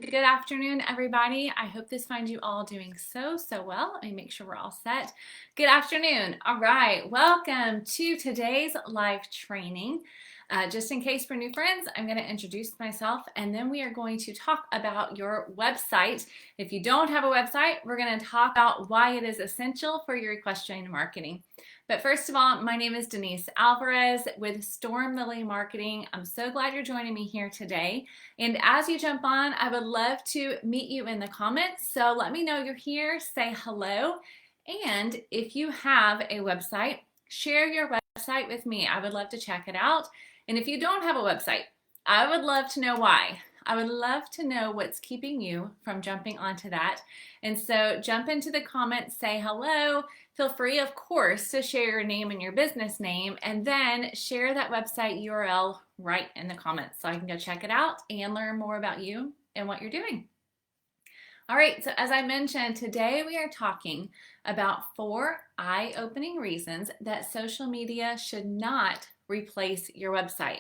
Good afternoon, everybody. I hope this finds you all doing so well. Let me make sure we're all set. Good afternoon. All right, welcome to today's live training. Just in case for new friends, I'm going to introduce myself and then we are going to talk about your website. If you don't have a website, we're going to talk about why it is essential for your equestrian marketing. But first of all, my name is Denise Alvarez with Storm Lily Marketing. I'm so glad you're joining me here today. And as you jump on, I would love to meet you in the comments. So let me know you're here, say hello. And if you have a website, share your website with me. I would love to check it out. And if you don't have a website, I would love to know why. I would love to know what's keeping you from jumping onto that. And so jump into the comments, say hello. Feel free, of course, to share your name and your business name, and then share that website URL right in the comments so I can go check it out and learn more about you and what you're doing. All right, so as I mentioned, today we are talking about 4 eye-opening reasons that social media should not replace your website.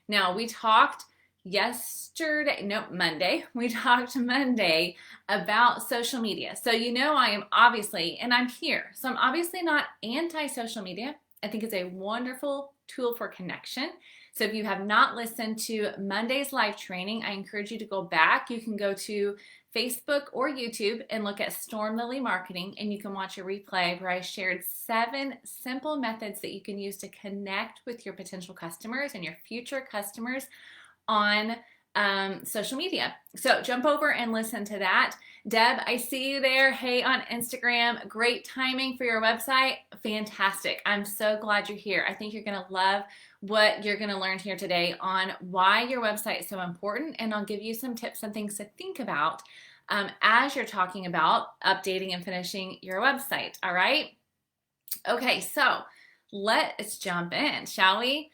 Now, we talked Monday. We talked Monday about social media. So you know I am obviously, and I'm here, so I'm obviously not anti-social media. I think it's a wonderful tool for connection. So if you have not listened to Monday's live training, I encourage you to go back. You can go to Facebook or YouTube and look at Storm Lily Marketing, and you can watch a replay where I shared 7 simple methods that you can use to connect with your potential customers and your future customers on social media. So jump over and listen to that. Deb, I see you there. Hey, on Instagram, great timing for your website. Fantastic. I'm so glad you're here. I think you're going to love what you're going to learn here today on why your website is so important. And I'll give you some tips and things to think about as you're talking about updating and finishing your website. All right. Okay, so let's jump in, shall we?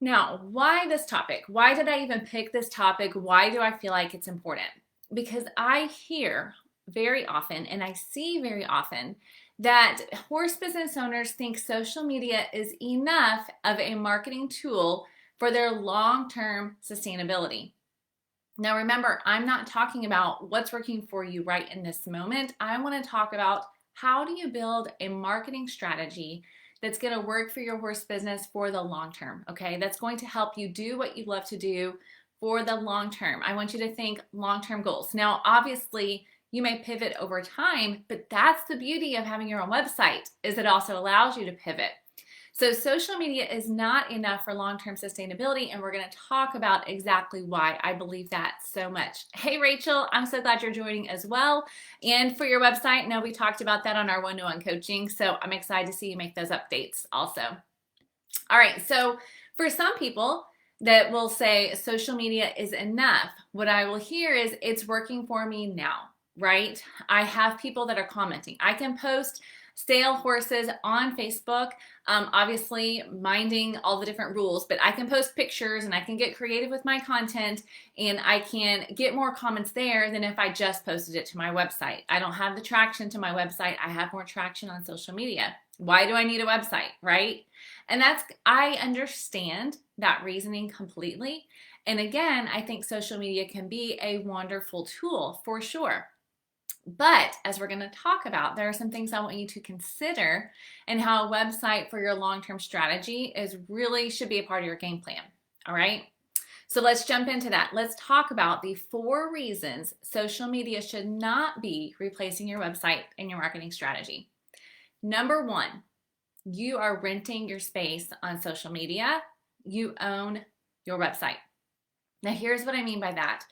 Now, why this topic? Why did I even pick this topic? Why do I feel like it's important? Because I hear very often, and I see very often, that horse business owners think social media is enough of a marketing tool for their long-term sustainability. Now, remember, I'm not talking about what's working for you right in this moment. I want to talk about how do you build a marketing strategy that's going to work for your horse business for the long term, okay? That's going to help you do what you love to do for the long term. I want you to think long-term goals. Now, obviously, you may pivot over time, but that's the beauty of having your own website, is it also allows you to pivot. So social media is not enough for long-term sustainability, and we're going to talk about exactly why I believe that so much. Hey, Rachel, I'm so glad you're joining as well. And for your website, now we talked about that on our one-to-one coaching, so I'm excited to see you make those updates also. All right, so for some people that will say social media is enough, what I will hear is it's working for me now, right? I have people that are commenting. I can post sale horses on Facebook, obviously minding all the different rules, but I can post pictures and I can get creative with my content and I can get more comments there than if I just posted it to my website. I don't have the traction to my website. I have more traction on social media. Why do I need a website, right? And I understand that reasoning completely. And again, I think social media can be a wonderful tool for sure. But as we're going to talk about, there are some things I want you to consider and how a website for your long-term strategy should be a part of your game plan. All right. So let's jump into that. Let's talk about the 4 reasons social media should not be replacing your website and your marketing strategy. Number 1, you are renting your space on social media. You own your website. Now, here's what I mean by that.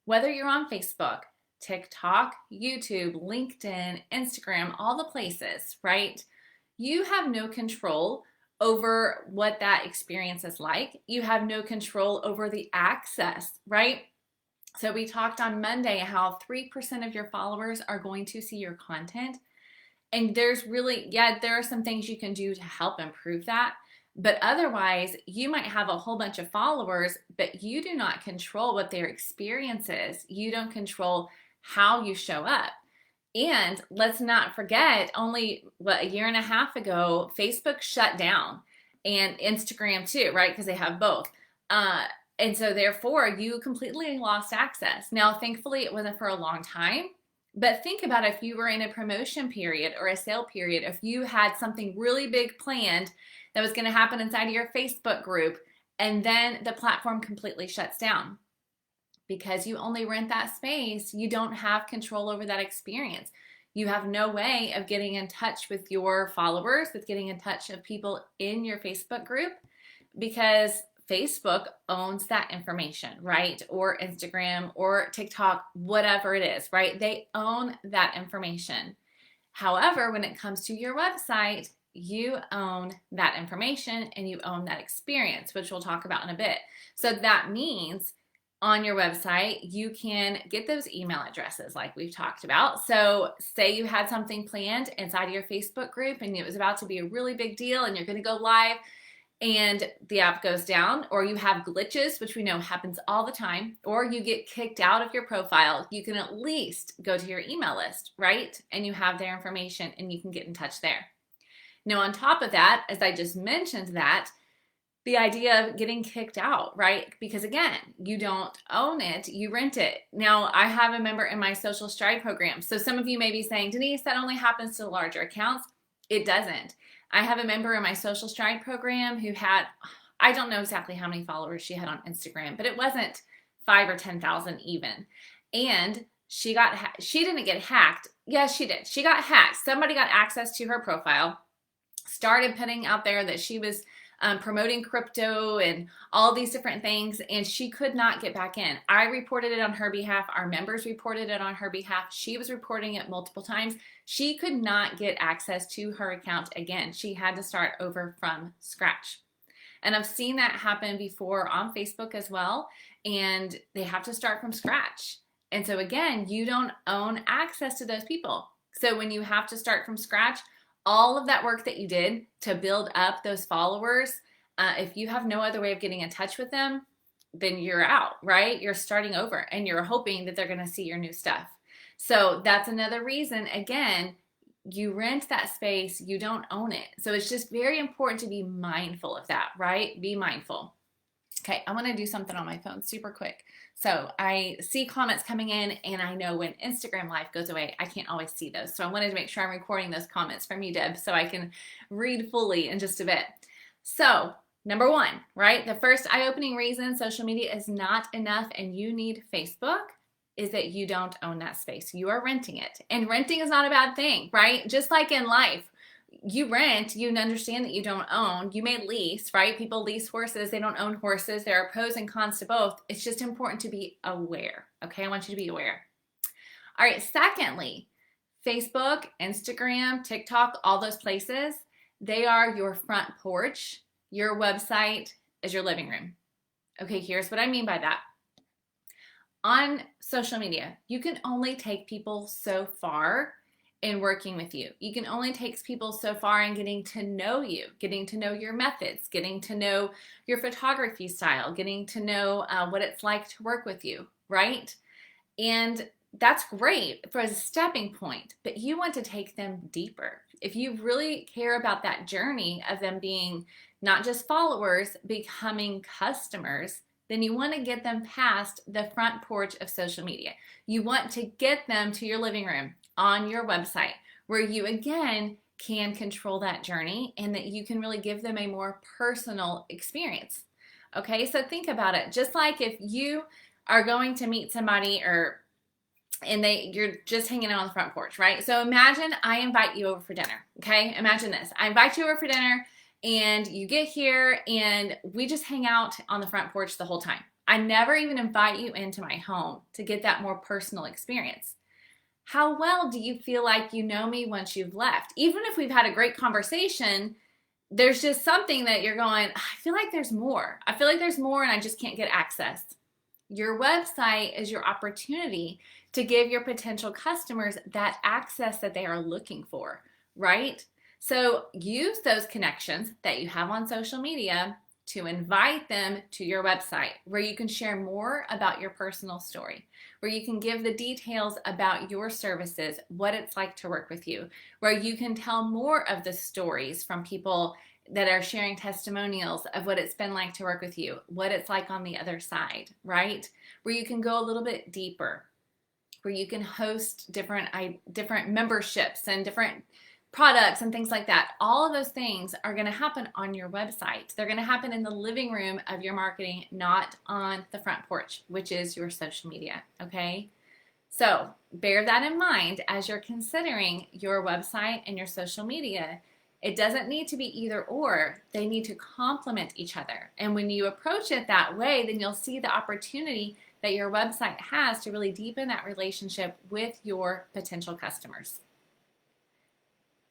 Whether you're on Facebook, TikTok, YouTube, LinkedIn, Instagram, all the places, right? You have no control over what that experience is like. You have no control over the access, right? So we talked on Monday how 3% of your followers are going to see your content. And there are some things you can do to help improve that. But otherwise, you might have a whole bunch of followers, but you do not control what their experience is. You don't control how you show up. And let's not forget, only a year and a half ago, Facebook shut down, and Instagram too, right? Because they have both. And so therefore you completely lost access. Now, thankfully it wasn't for a long time, but think about if you were in a promotion period or a sale period, if you had something really big planned that was going to happen inside of your Facebook group, and then the platform completely shuts down. Because you only rent that space, you don't have control over that experience. You have no way of getting in touch with your followers, with getting in touch with people in your Facebook group, because Facebook owns that information, right? Or Instagram or TikTok, whatever it is, right? They own that information. However, when it comes to your website, you own that information and you own that experience, which we'll talk about in a bit. So that means on your website, you can get those email addresses like we've talked about. So say you had something planned inside of your Facebook group and it was about to be a really big deal and you're going to go live, and the app goes down, or you have glitches, which we know happens all the time, or you get kicked out of your profile, you can at least go to your email list, right? And you have their information and you can get in touch there. Now, on top of that, as I just mentioned that, the idea of getting kicked out, right? Because again, you don't own it, you rent it. Now, I have a member in my Social Stride program. So some of you may be saying, Denise, that only happens to larger accounts. It doesn't. I have a member in my Social Stride program who had, I don't know exactly how many followers she had on Instagram, but it wasn't 5 or 10,000 even. And she didn't get hacked. Yes, she did. She got hacked. Somebody got access to her profile, started putting out there that she was promoting crypto and all these different things, and she could not get back in. I reported it on her behalf. Our members reported it on her behalf. She was reporting it multiple times. She could not get access to her account again. She had to start over from scratch. And I've seen that happen before on Facebook as well, and they have to start from scratch. And so again, you don't own access to those people. So when you have to start from scratch, all of that work that you did to build up those followers, if you have no other way of getting in touch with them, then you're out, right? You're starting over and you're hoping that they're going to see your new stuff. So that's another reason, again, you rent that space, you don't own it. So it's just very important to be mindful of that, right? Be mindful. Okay, I want to do something on my phone super quick. So I see comments coming in, and I know when Instagram Live goes away, I can't always see those. So I wanted to make sure I'm recording those comments from you, Deb, so I can read fully in just a bit. So number one, right? The first eye-opening reason social media is not enough and you need Facebook is that you don't own that space. You are renting it. And renting is not a bad thing, right? Just like in life, you rent, you understand that you don't own, you may lease, right? People lease horses, they don't own horses. There are pros and cons to both. It's just important to be aware, okay? I want you to be aware. All right, secondly, Facebook, Instagram, TikTok, all those places, they are your front porch. Your website is your living room. Okay, here's what I mean by that. On social media, you can only take people so far in working with you. You can only take people so far in getting to know you, getting to know your methods, getting to know your photography style, getting to know what it's like to work with you, right? And that's great for a stepping point, but you want to take them deeper. If you really care about that journey of them being not just followers, becoming customers, then you want to get them past the front porch of social media. You want to get them to your living room on your website where you, again, can control that journey and that you can really give them a more personal experience. Okay, so think about it. Just like if you are going to meet somebody you're just hanging out on the front porch, right? So imagine I invite you over for dinner, okay? Imagine this. I invite you over for dinner and you get here and we just hang out on the front porch the whole time. I never even invite you into my home to get that more personal experience. How well do you feel like you know me once you've left? Even if we've had a great conversation, there's just something that you're going, I feel like there's more. I feel like there's more and I just can't get access. Your website is your opportunity to give your potential customers that access that they are looking for, right? So use those connections that you have on social media to invite them to your website where you can share more about your personal story, where you can give the details about your services, what it's like to work with you, where you can tell more of the stories from people that are sharing testimonials of what it's been like to work with you, what it's like on the other side, right? Where you can go a little bit deeper, where you can host different memberships and different products and things like that. All of those things are going to happen on your website. They're going to happen in the living room of your marketing, not on the front porch, which is your social media, okay? So bear that in mind as you're considering your website and your social media. It doesn't need to be either or. They need to complement each other. And when you approach it that way, then you'll see the opportunity that your website has to really deepen that relationship with your potential customers.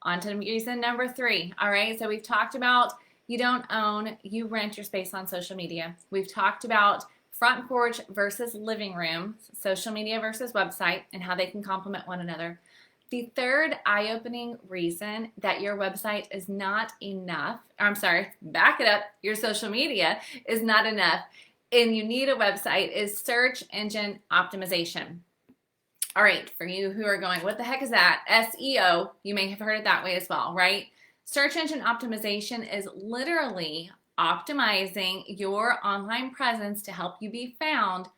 On to reason number 3. All right, so we've talked about you don't own, you rent your space on social media. We've talked about front porch versus living room, social media versus website, and how they can complement one another. The third eye-opening reason that your website is not enough, back it up, your social media is not enough, and you need a website is search engine optimization. All right, for you who are going, what the heck is that? SEO, you may have heard it that way as well, right? Search engine optimization is literally optimizing your online presence to help you be found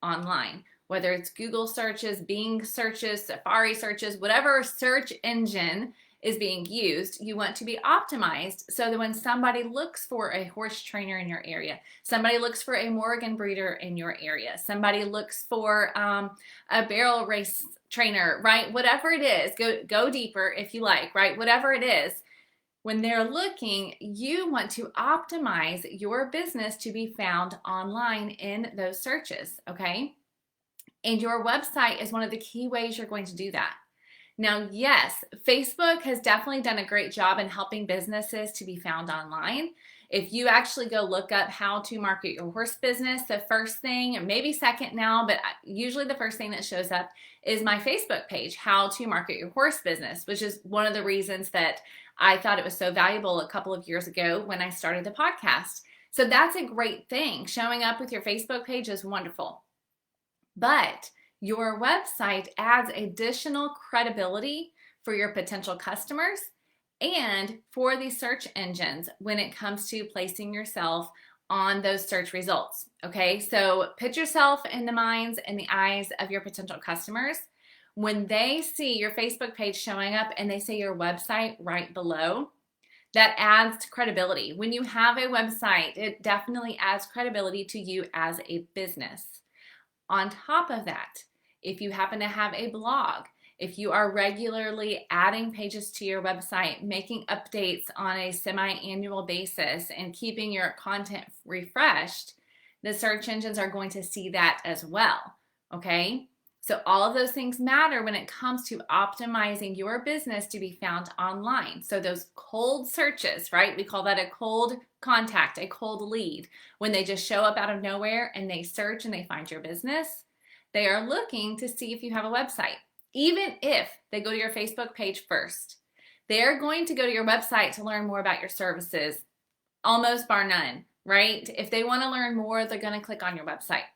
online. Whether it's Google searches, Bing searches, Safari searches, whatever search engine is being used, you want to be optimized so that when somebody looks for a horse trainer in your area, somebody looks for a Morgan breeder in your area, somebody looks for a barrel race trainer, right? Whatever it is, go deeper if you like, right? Whatever it is, when they're looking, you want to optimize your business to be found online in those searches, okay? And your website is one of the key ways you're going to do that. Now, yes, Facebook has definitely done a great job in helping businesses to be found online. If you actually go look up how to market your horse business, the first thing, or maybe second now, but usually the first thing that shows up is my Facebook page, How to Market Your Horse Business, which is one of the reasons that I thought it was so valuable a couple of years ago when I started the podcast. So that's a great thing. Showing up with your Facebook page is wonderful. But your website adds additional credibility for your potential customers and for the search engines when it comes to placing yourself on those search results. Okay, so put yourself in the minds and the eyes of your potential customers. When they see your Facebook page showing up and they see your website right below, that adds credibility. When you have a website, it definitely adds credibility to you as a business. On top of that, if you happen to have a blog, if you are regularly adding pages to your website, making updates on a semi-annual basis, and keeping your content refreshed, the search engines are going to see that as well, okay? So all of those things matter when it comes to optimizing your business to be found online. So those cold searches, right? We call that a cold contact, a cold lead. When they just show up out of nowhere and they search and they find your business, they are looking to see if you have a website. Even if they go to your Facebook page first, they're going to go to your website to learn more about your services, almost bar none, right? If they want to learn more, they're going to click on your website.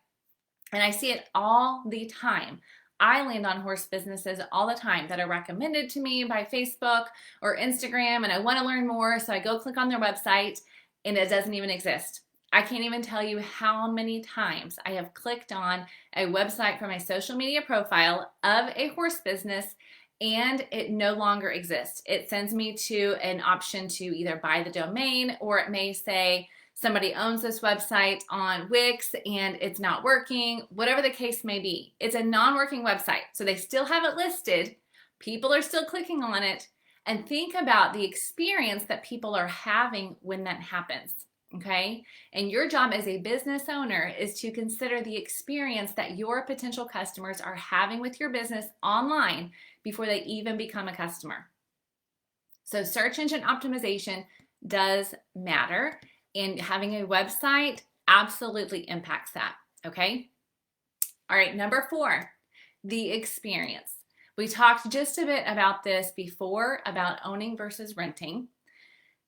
And I see it all the time. I land on horse businesses all the time that are recommended to me by Facebook or Instagram, and I want to learn more, so I go click on their website, and it doesn't even exist. I can't even tell you how many times I have clicked on a website from a social media profile of a horse business and it no longer exists. It sends me to an option to either buy the domain, or it may say somebody owns this website on Wix and it's not working, whatever the case may be. It's a non-working website, so they still have it listed. People are still clicking on it. And think about the experience that people are having when that happens. Okay? And your job as a business owner is to consider the experience that your potential customers are having with your business online before they even become a customer. So search engine optimization does matter, and having a website absolutely impacts that. Okay? All right, number 4, the experience. We talked just a bit about this before, about owning versus renting.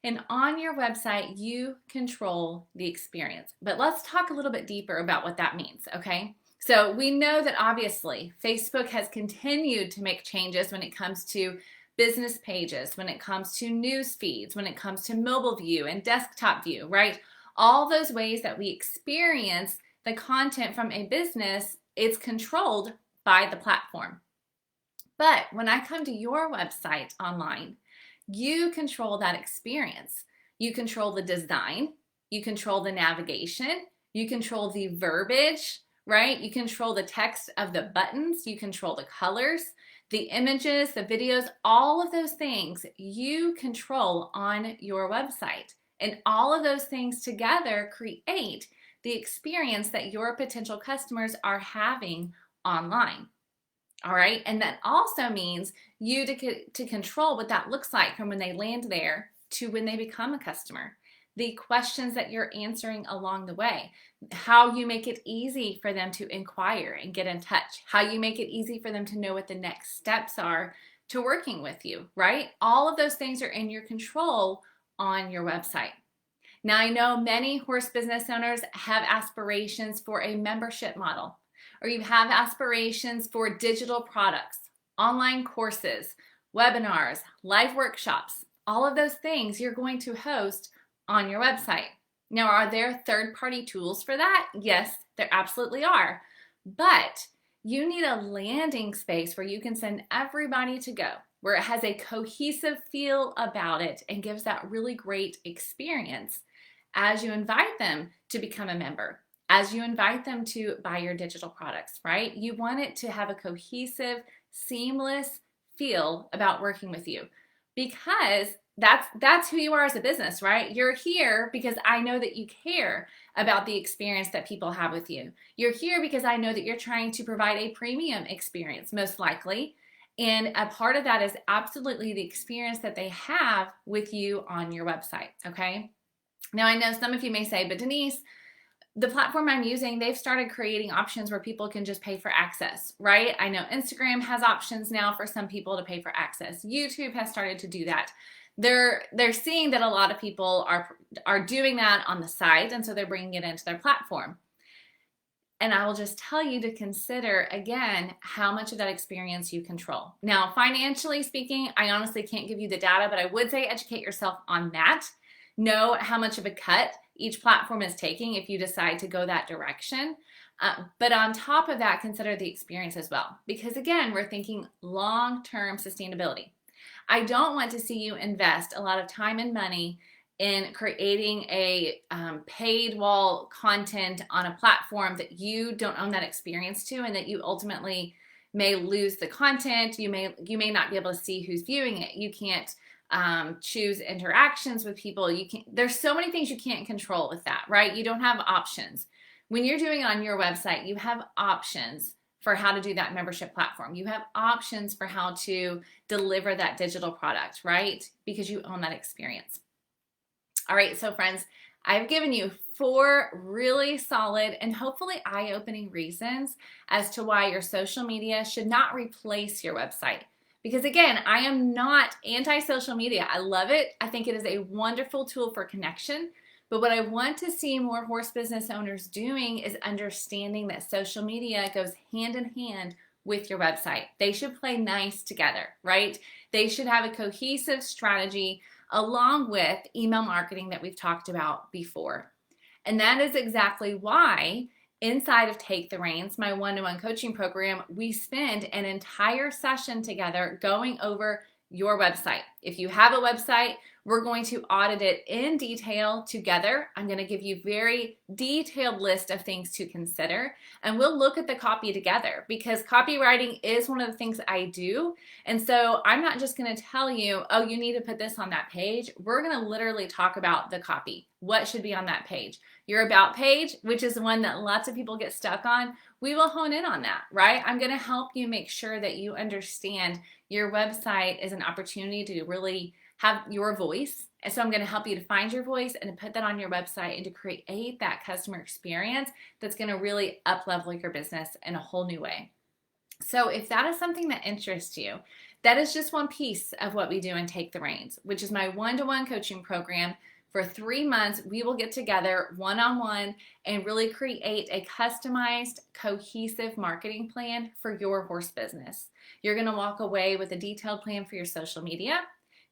And on your website, you control the experience. But let's talk a little bit deeper about what that means, okay? So we know that obviously Facebook has continued to make changes when it comes to business pages, when it comes to news feeds, when it comes to mobile view and desktop view, right? All those ways that we experience the content from a business, it's controlled by the platform. But when I come to your website online, you control that experience. You control the design, you control the navigation, you control the verbiage, right? You control the text of the buttons, you control the colors, the images, the videos, all of those things you control on your website. And all of those things together create the experience that your potential customers are having online. All right, and that also means you to control what that looks like from when they land there to when they become a customer. The questions that you're answering along the way, how you make it easy for them to inquire and get in touch, how you make it easy for them to know what the next steps are to working with you, right? All of those things are in your control on your website. Now, I know many horse business owners have aspirations for a membership model, or you have aspirations for digital products, online courses, webinars, live workshops, all of those things you're going to host on your website. Now, are there third-party tools for that? Yes, there absolutely are. But you need a landing space where you can send everybody to go, where it has a cohesive feel about it and gives that really great experience as you invite them to become a member, as you invite them to buy your digital products, right? You want it to have a cohesive, seamless feel about working with you, because that's who you are as a business, right? You're here because I know that you care about the experience that people have with you. You're here because I know that you're trying to provide a premium experience, most likely. And a part of that is absolutely the experience that they have with you on your website, okay? Now, I know some of you may say, but Denise, the platform I'm using, they've started creating options where people can just pay for access, right? I know Instagram has options now for some people to pay for access. YouTube has started to do that. They're seeing that a lot of people are doing that on the site, and so they're bringing it into their platform. And I will just tell you to consider, again, how much of that experience you control. Now, financially speaking, I honestly can't give you the data, but I would say educate yourself on that. Know how much of a cut each platform is taking if you decide to go that direction. But on top of that, consider the experience as well. Because again, we're thinking long-term sustainability. I don't want to see you invest a lot of time and money in creating a paid wall content on a platform that you don't own that experience to, and that you ultimately may lose the content. You may not be able to see who's viewing it. You can't choose interactions with people. There's so many things you can't control with that, right? You don't have options. When you're doing it on your website, you have options for how to do that membership platform. You have options for how to deliver that digital product, right? Because you own that experience. All right, so friends, I've given you 4 really solid and hopefully eye-opening reasons as to why your social media should not replace your website. Because again, I am not anti-social media. I love it. I think it is a wonderful tool for connection. But what I want to see more horse business owners doing is understanding that social media goes hand in hand with your website. They should play nice together, right? They should have a cohesive strategy along with email marketing that we've talked about before. And that is exactly why inside of Take the Reins, my one-to-one coaching program, we spend an entire session together going over your website. If you have a website, we're going to audit it in detail together. I'm going to give you very detailed list of things to consider, and we'll look at the copy together, because copywriting is one of the things I do. And so I'm not just going to tell you, oh, you need to put this on that page. We're going to literally talk about the copy. What should be on that page? Your about page, which is the one that lots of people get stuck on, we will hone in on that, right? I'm going to help you make sure that you understand your website is an opportunity to really have your voice. And so I'm going to help you to find your voice and to put that on your website and to create that customer experience that's going to really up-level your business in a whole new way. So if that is something that interests you, that is just one piece of what we do in Take the Reins, which is my one-to-one coaching program For 3 months, we will get together one-on-one and really create a customized, cohesive marketing plan for your horse business. You're going to walk away with a detailed plan for your social media.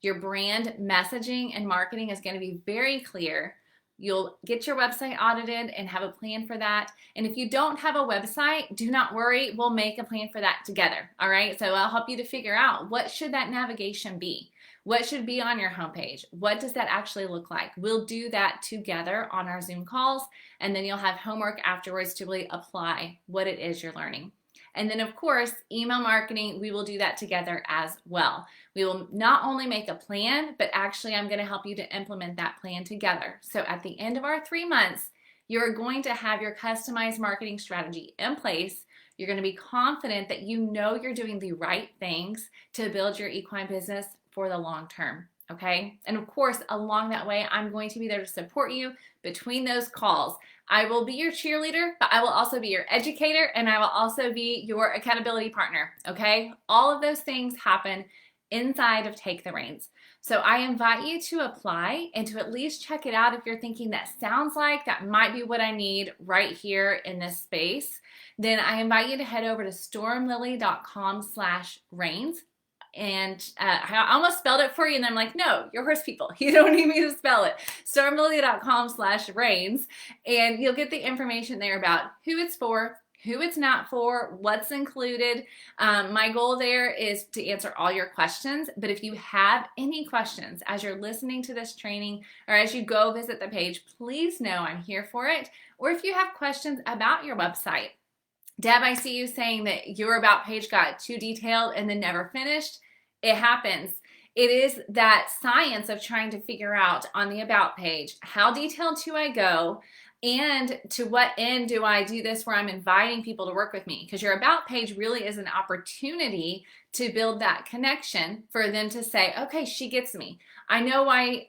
Your brand messaging and marketing is going to be very clear. You'll get your website audited and have a plan for that. And if you don't have a website, do not worry. We'll make a plan for that together. All right. So I'll help you to figure out what should that navigation be? What should be on your homepage? What does that actually look like? We'll do that together on our Zoom calls, and then you'll have homework afterwards to really apply what it is you're learning. And then, of course, email marketing, we will do that together as well. We will not only make a plan, but actually I'm going to help you to implement that plan together. So at the end of our 3 months, you're going to have your customized marketing strategy in place. You're going to be confident that you know you're doing the right things to build your equine business for the long term. Okay. And of course, along that way, I'm going to be there to support you between those calls. I will be your cheerleader, but I will also be your educator, and I will also be your accountability partner. Okay. All of those things happen inside of Take the Reins. So I invite you to apply and to at least check it out if you're thinking that sounds like that might be what I need right here in this space. Then I invite you to head over to stormlily.com/reins. And I almost spelled it for you, and then I'm like, no, you're horse people. You don't need me to spell it. stormlily.com/reins, and you'll get the information there about who it's for, who it's not for, what's included. My goal there is to answer all your questions, but if you have any questions as you're listening to this training or as you go visit the page, please know I'm here for it. Or if you have questions about your website, Deb, I see you saying that your about page got too detailed and then never finished. It happens. It is that science of trying to figure out on the about page, how detailed do I go, and to what end do I do this where I'm inviting people to work with me? Because your about page really is an opportunity to build that connection for them to say, okay, she gets me. I know why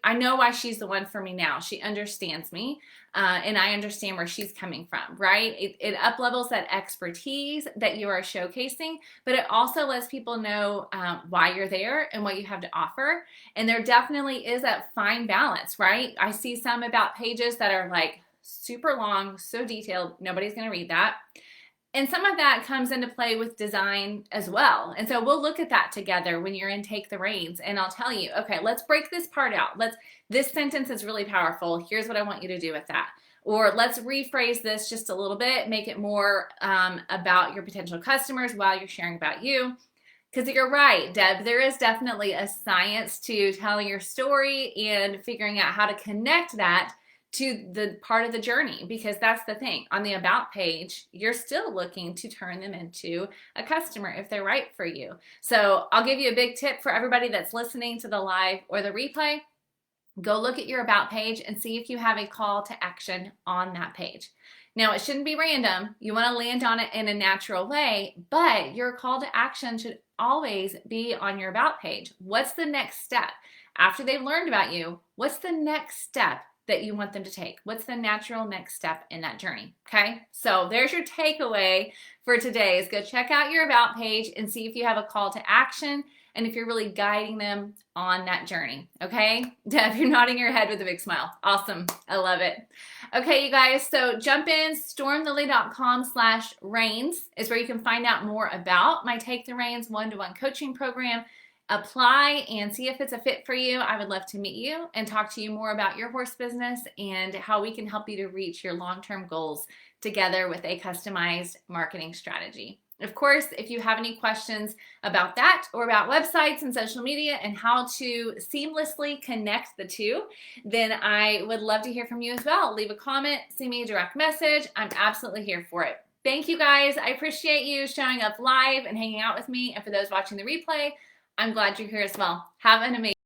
she's the one for me now. She understands me, and I understand where she's coming from, right? It up-levels that expertise that you are showcasing, but it also lets people know why you're there and what you have to offer. And there definitely is that fine balance, right? I see some about pages that are like super long, so detailed, nobody's going to read that. And some of that comes into play with design as well. And so we'll look at that together when you're in Take the Reins, and I'll tell you, okay, let's break this part out. This sentence is really powerful. Here's what I want you to do with that. Or let's rephrase this just a little bit, make it more about your potential customers while you're sharing about you. Because you're right, Deb, there is definitely a science to telling your story and figuring out how to connect that to the part of the journey, because that's the thing. On the about page, you're still looking to turn them into a customer if they're right for you. So I'll give you a big tip for everybody that's listening to the live or the replay. Go look at your about page and see if you have a call to action on that page. Now, it shouldn't be random. You want to land on it in a natural way, but your call to action should always be on your about page. What's the next step? After they've learned about you, what's the next step that you want them to take? What's the natural next step in that journey? Okay, so there's your takeaway for today is go check out your about page and see if you have a call to action and if you're really guiding them on that journey. Okay, Deb, you're nodding your head with a big smile. Awesome, I love it. Okay, you guys, so jump in, stormlily.com/reins is where you can find out more about my Take the Reins one-to-one coaching program. Apply and see if it's a fit for you. I would love to meet you and talk to you more about your horse business and how we can help you to reach your long-term goals together with a customized marketing strategy. Of course, if you have any questions about that or about websites and social media and how to seamlessly connect the two, then I would love to hear from you as well. Leave a comment, send me a direct message. I'm absolutely here for it. Thank you guys. I appreciate you showing up live and hanging out with me. And for those watching the replay, I'm glad you're here as well. Have an amazing